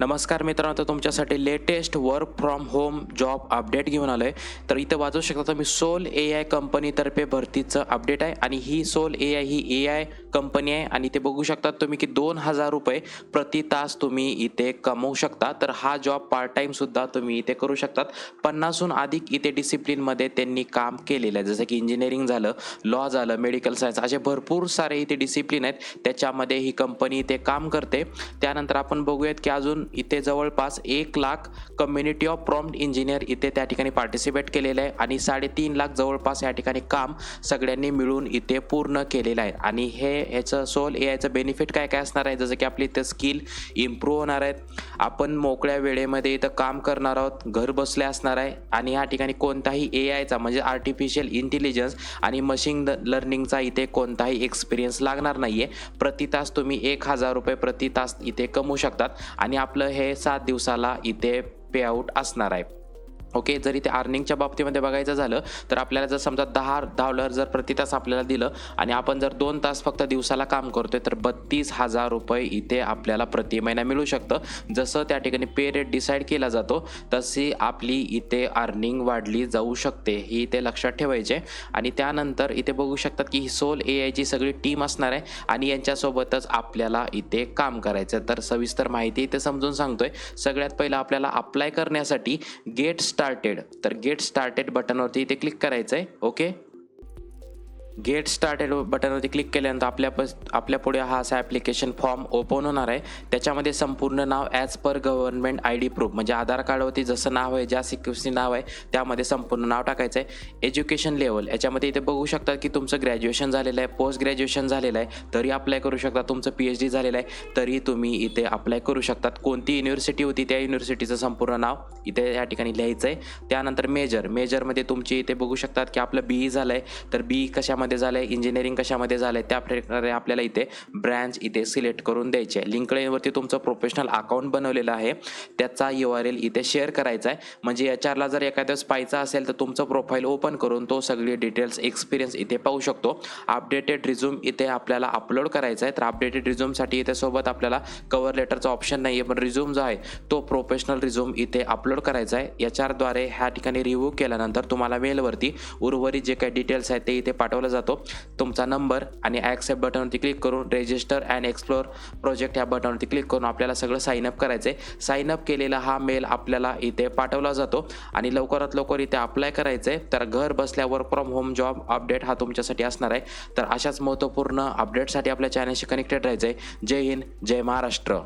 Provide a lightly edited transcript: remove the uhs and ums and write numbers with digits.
नमस्कार मित्रांनो, तर तुमच्यासाठी latest work from home job update घेऊन आलो आहे. तर इथं वाचू शकता तुम्ही सोल AI कंपनीतर्फे भरतीचं अपडेट आहे आणि ही सोल AI ही AI कंपनी आहे आणि ते बघू शकता तुम्ही की 2000 रुपये प्रति तास तुम्ही इथे कमवू शकता. तर हा जॉब पार्ट टाईमसुद्धा तुम्ही इथे करू शकतात. 50हून अधिक इथे डिसिप्लिनमध्ये त्यांनी काम केलेलं आहे, जसं की इंजिनिअरिंग झालं, लॉ झालं, मेडिकल सायन्स, असे भरपूर सारे इथे डिसिप्लिन आहेत. त्याच्यामध्ये ही कंपनी इथे काम करते. त्यानंतर आपण बघूयात की अजून इथे जवळपास 1,00,000 कम्युनिटी ऑफ प्रॉम्प्ट इंजिनियर इथे त्या ठिकाणी पार्टिसिपेट केलेलं आहे आणि 3.5 लाख जवळपास या ठिकाणी काम सगळ्यांनी मिळून इथे पूर्ण केलेलं आहे. आणि ह्याचं सोल AIचं बेनिफिट काय काय असणार आहे, जसं की आपली इथं स्किल इम्प्रूव्ह होणार आहेत, आपण मोकळ्या वेळेमध्ये इथं काम करणार आहोत, घर बसल्या असणार आहे आणि या ठिकाणी कोणताही AIचा म्हणजे आर्टिफिशियल इंटेलिजन्स आणि मशीन लर्निंगचा इथे कोणताही एक्सपिरियन्स लागणार नाही आहे. प्रति तास तुम्ही 1,000 रुपये प्रति तास इथे कमवू शकतात आणि आपलं हे 7 दिवसाला इथे पेआउट असणार आहे. ओके, जर इथे अर्निंगच्या बाबतीमध्ये बघायचं झालं तर आपल्याला जर समजा $10 जर प्रति तास आपल्याला दिलं आणि आपण जर 2 तास फक्त दिवसाला काम करतोय तर 32,000 रुपये इथे आपल्याला प्रति महिना मिळू शकतं. जसं त्या ठिकाणी पे रेट डिसाईड केला जातो तशी आपली इथे अर्निंग वाढली जाऊ शकते, ही इथे लक्षात ठेवायचे. आणि त्यानंतर इथे बघू शकतात की ही सोल AIची सगळी टीम असणार आहे आणि यांच्यासोबतच आपल्याला इथे काम करायचं. तर सविस्तर माहिती इथे समजून सांगतोय. सगळ्यात पहिलं आपल्याला अप्लाय करण्यासाठी गेट स्टार्टेड, तर गेट स्टार्टेड बटनवरती इथे क्लिक करायचं आहे. ओके, गेट स्टार्टेड बटनवरती क्लिक केल्यानंतर आपल्या पुढे हा असा ॲप्लिकेशन फॉर्म ओपन होणार आहे. त्याच्यामध्ये संपूर्ण नाव as per government ID proof, म्हणजे आधार कार्डवरती जसं नाव आहे, ज्या सिक्युरिटी नाव आहे त्यामध्ये संपूर्ण नाव टाकायचं आहे. एज्युकेशन लेवल, याच्यामध्ये इथे बघू शकता की तुमचं ग्रॅज्युएशन झालेलं आहे, पोस्ट ग्रॅज्युएशन झालेलं आहे तरी अप्लाय करू शकता, तुमचं PhD झालेलं आहे तरी तुम्ही इथे अप्लाय करू शकतात. कोणती युनिव्हर्सिटी होती त्या युनिव्हर्सिटीचं संपूर्ण नाव इथे या ठिकाणी लिहायचं आहे. त्यानंतर मेजरमध्ये तुमची इथे बघू शकतात की आपलं BE झालं आहे तर BE कशामध्ये झालंय, इंजिनिअरिंग कशामध्ये झालंय, त्या प्रकारे आपल्याला इथे ब्रँच इथे सिलेक्ट करून द्यायची आहे. लिंक्डइनवरती तुमचं प्रोफेशनल अकाउंट बनवलेलं आहे त्याचा URL इथे शेअर करायचा आहे. म्हणजे HRला जर एखाद्या वेळेस पाहायचा असेल तर तुमचं प्रोफाईल ओपन करून तो सगळी डिटेल्स एक्सपिरियन्स इथे पाहू शकतो. अपडेटेड रिझ्यूम इथे आपल्याला अपलोड करायचा आहे. तर अपडेटेड रिझ्यूमसाठी इथे सोबत आपल्याला कव्हर लेटरचा ऑप्शन नाही आहे, पण रिझ्यूम जो आहे तो प्रोफेशनल रिझ्यूम इथे अपलोड करायचा आहे. HRद्वारे ह्या ठिकाणी रिव्ह्यू केल्यानंतर तुम्हाला मेलवरती उर्वरित जे काही डिटेल्स आहेत ते इथे पाठवलं जातो. तुमचा नंबर आणि ॲक्सेप्ट बटनवरती क्लिक करून रजिस्टर अँड एक्सप्लोर प्रोजेक्ट ह्या बटनवरती क्लिक करून आपल्याला सगळं साईनअप करायचं आहे. साईनअप केलेला हा मेल आपल्याला इथे पाठवला जातो आणि लवकरात लवकर इथे अप्लाय करायचं आहे. तर घर बसल्या work from home job update हा तुमच्यासाठी असणार आहे. तर अशाच महत्त्वपूर्ण अपडेटसाठी आपल्या चॅनलशी कनेक्टेड राहायचं आहे. जय हिंद, जय महाराष्ट्र.